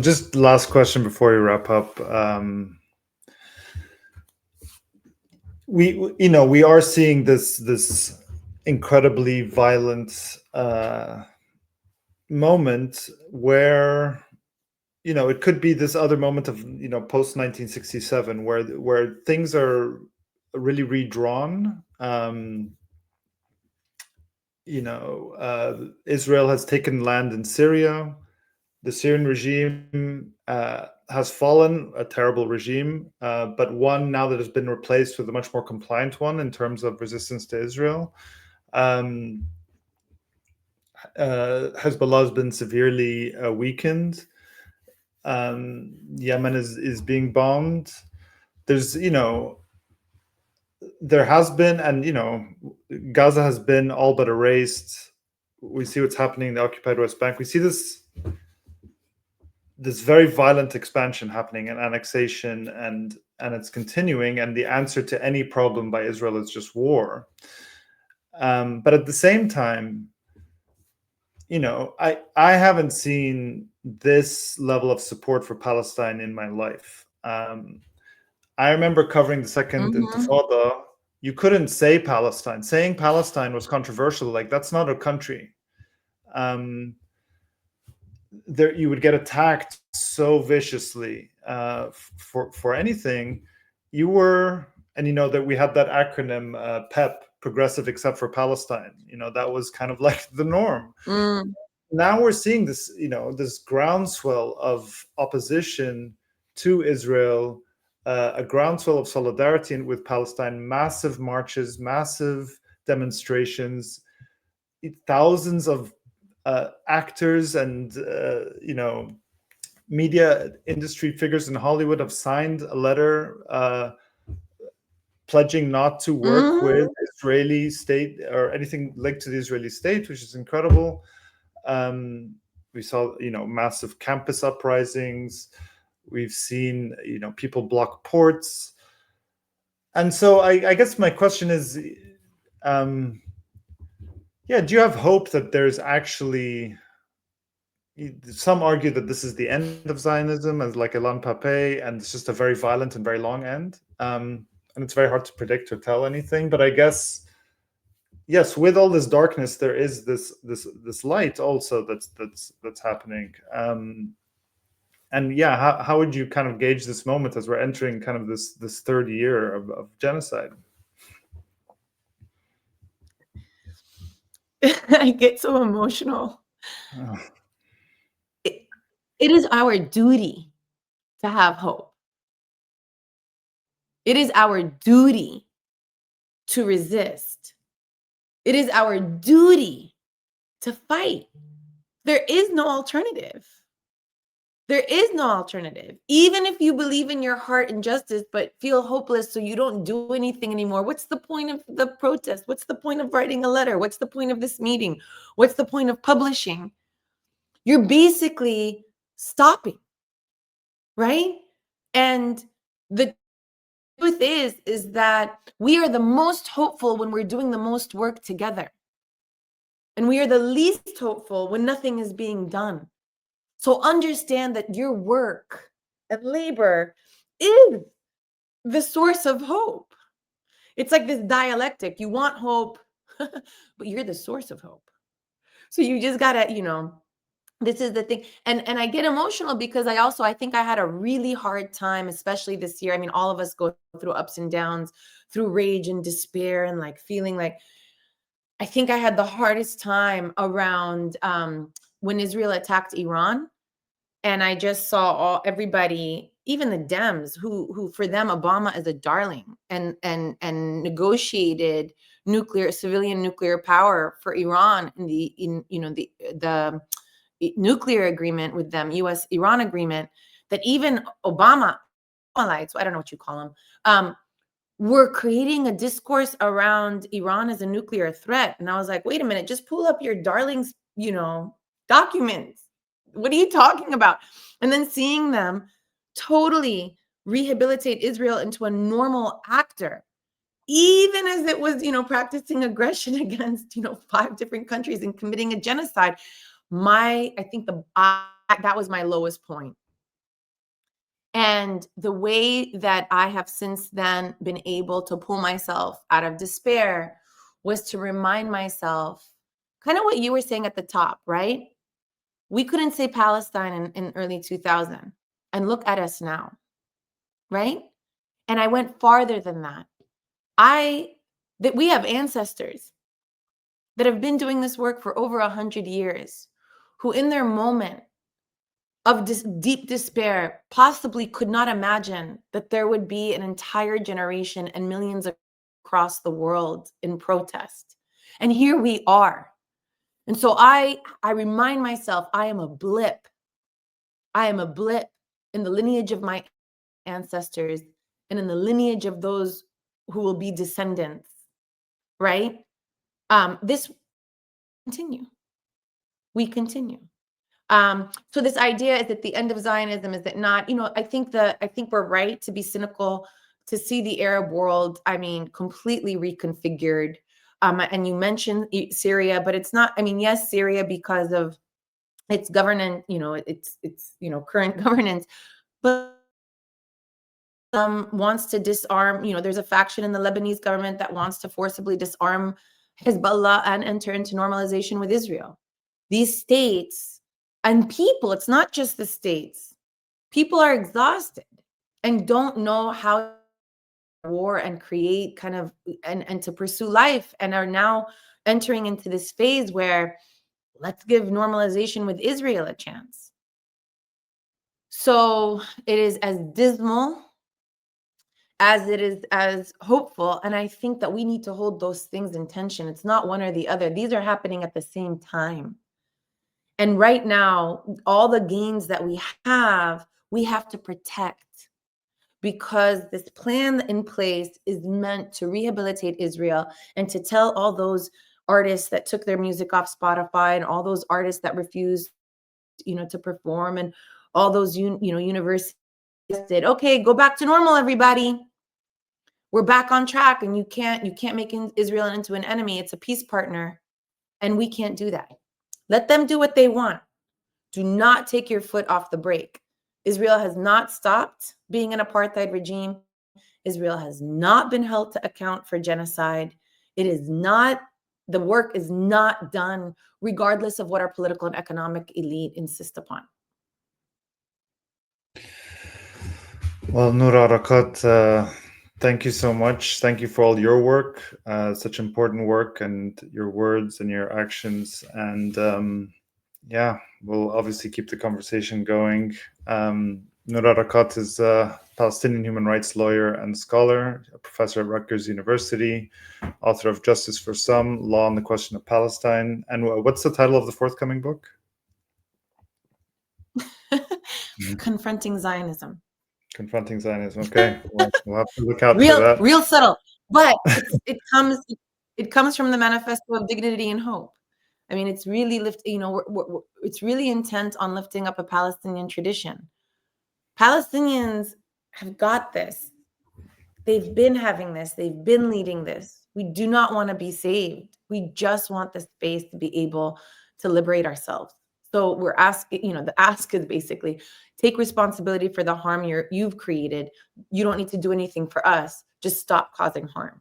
Just last question before we wrap up. We are seeing this incredibly violent moment where it could be this other moment of post 1967 where things are really redrawn. Israel has taken land in Syria. The Syrian regime has fallen, a terrible regime, but one now that has been replaced with a much more compliant one in terms of resistance to Israel. Hezbollah has been severely weakened. Yemen is being bombed. There has been, and Gaza has been all but erased. We see what's happening in the occupied West Bank. We see this very violent expansion happening and annexation, and it's continuing. And the answer to any problem by Israel is just war. But at the same time, I haven't seen this level of support for Palestine in my life. I remember covering the second Intifada. You couldn't say Palestine. Saying Palestine was controversial. Like, that's not a country. There, you would get attacked so viciously for anything. That we had that acronym PEP, Progressive Except for Palestine. That was kind of like the norm. Now we're seeing this, this groundswell of opposition to Israel, a groundswell of solidarity with Palestine, massive marches, massive demonstrations, thousands of actors and media industry figures in Hollywood have signed a letter pledging not to work with Israeli state or anything linked to the Israeli state, which is incredible. We saw massive campus uprisings. We've seen people block ports. And so I guess my question is, do you have hope that there's actually, some argue that this is the end of Zionism as like Elan Pape, and it's just a very violent and very long end. And it's very hard to predict or tell anything, but I guess, yes, with all this darkness, there is this light also that's happening. And how would you kind of gauge this moment as we're entering kind of this third year of genocide? I get so emotional. Oh. It is our duty to have hope. It is our duty to resist. It is our duty to fight. There is no alternative. There is no alternative. Even if you believe in your heart and justice, but feel hopeless, so you don't do anything anymore. What's the point of the protest? What's the point of writing a letter? What's the point of this meeting? What's the point of publishing? You're basically stopping, right? And the truth is that we are the most hopeful when we're doing the most work together. And we are the least hopeful when nothing is being done. So understand that your work and labor is the source of hope. It's like this dialectic. You want hope, but you're the source of hope. So you just gotta, this is the thing. And I get emotional because I think I had a really hard time, especially this year. I mean, all of us go through ups and downs, through rage and despair and like feeling like, I think I had the hardest time around when Israel attacked Iran. And I just saw everybody, even the Dems, who for them Obama is a darling, and negotiated civilian nuclear power for Iran in the nuclear agreement with them, U.S.-Iran agreement, that even Obama, I don't know what you call them, were creating a discourse around Iran as a nuclear threat. And I was like, wait a minute, just pull up your darlings, documents. What are you talking about? And then seeing them totally rehabilitate Israel into a normal actor, even as it was, practicing aggression against, 5 different countries and committing a genocide. I think the that was my lowest point. And the way that I have since then been able to pull myself out of despair was to remind myself, kind of what you were saying at the top, right? We couldn't say Palestine in early 2000, and look at us now, right? And I went farther than that. That we have ancestors that have been doing this work for over 100 years, who in their moment of deep despair possibly could not imagine that there would be an entire generation and millions across the world in protest. And here we are. And so I remind myself, I am a blip. I am a blip in the lineage of my ancestors and in the lineage of those who will be descendants, right? This continue. We continue. So this idea is at the end of Zionism, is it not? I think we're right to be cynical, to see the Arab world, completely reconfigured. And you mentioned Syria, but it's not. Yes, Syria because of its governance, its current governance, but wants to disarm. There's a faction in the Lebanese government that wants to forcibly disarm Hezbollah and enter into normalization with Israel. These states and people, it's not just the states. People are exhausted and don't know how to war and create and to pursue life, and are now entering into this phase where let's give normalization with Israel a chance. So it is as dismal as it is as hopeful. And I think that we need to hold those things in tension. It's not one or the other. These are happening at the same time. And right now, all the gains that we have to protect, because this plan in place is meant to rehabilitate Israel and to tell all those artists that took their music off Spotify and all those artists that refused, to perform, and all those, universities said, okay, go back to normal, everybody. We're back on track, and you can't make Israel into an enemy. It's a peace partner, and we can't do that. Let them do what they want. Do not take your foot off the brake. Israel has not stopped being an apartheid regime. Israel has not been held to account for genocide. The work is not done, regardless of what our political and economic elite insist upon. Well, Noura Erakat, thank you so much. Thank you for all your work, such important work, and your words and your actions. And we'll obviously keep the conversation going. Noura Erakat is a Palestinian human rights lawyer and scholar, a professor at Rutgers University, author of Justice for Some, Law on the Question of Palestine. And what's the title of the forthcoming book? Confronting Zionism. Confronting Zionism. Okay, we'll have to look out for that. Real subtle, but it comes from the Manifesto of Dignity and Hope. It's really it's really intent on lifting up a Palestinian tradition. Palestinians have got this. They've been having this. They've been leading this. We do not want to be saved. We just want the space to be able to liberate ourselves. So we're asking, the ask is basically take responsibility for the harm you've created. You don't need to do anything for us. Just stop causing harm.